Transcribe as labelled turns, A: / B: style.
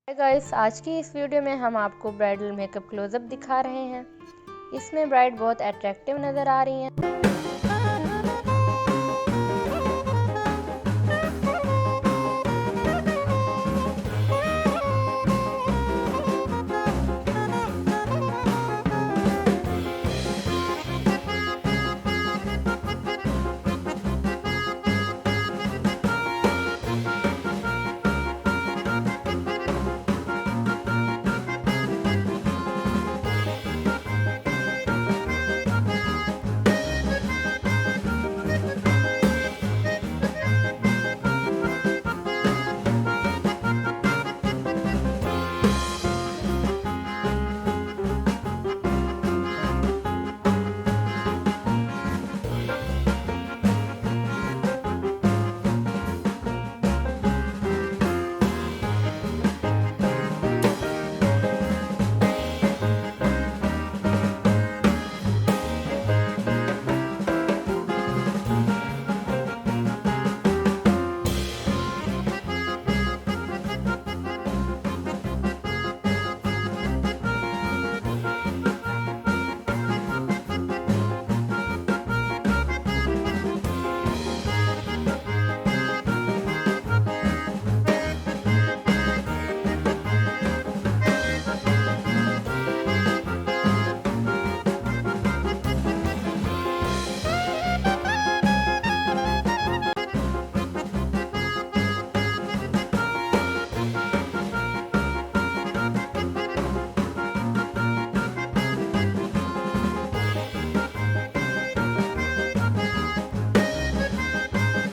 A: Hi guys, आज की इस वीडियो में हम आपको ब्राइडल मेकअप क्लोजअप दिखा रहे हैं। इसमें ब्राइड बहुत अट्रैक्टिव नज़र आ रही हैं।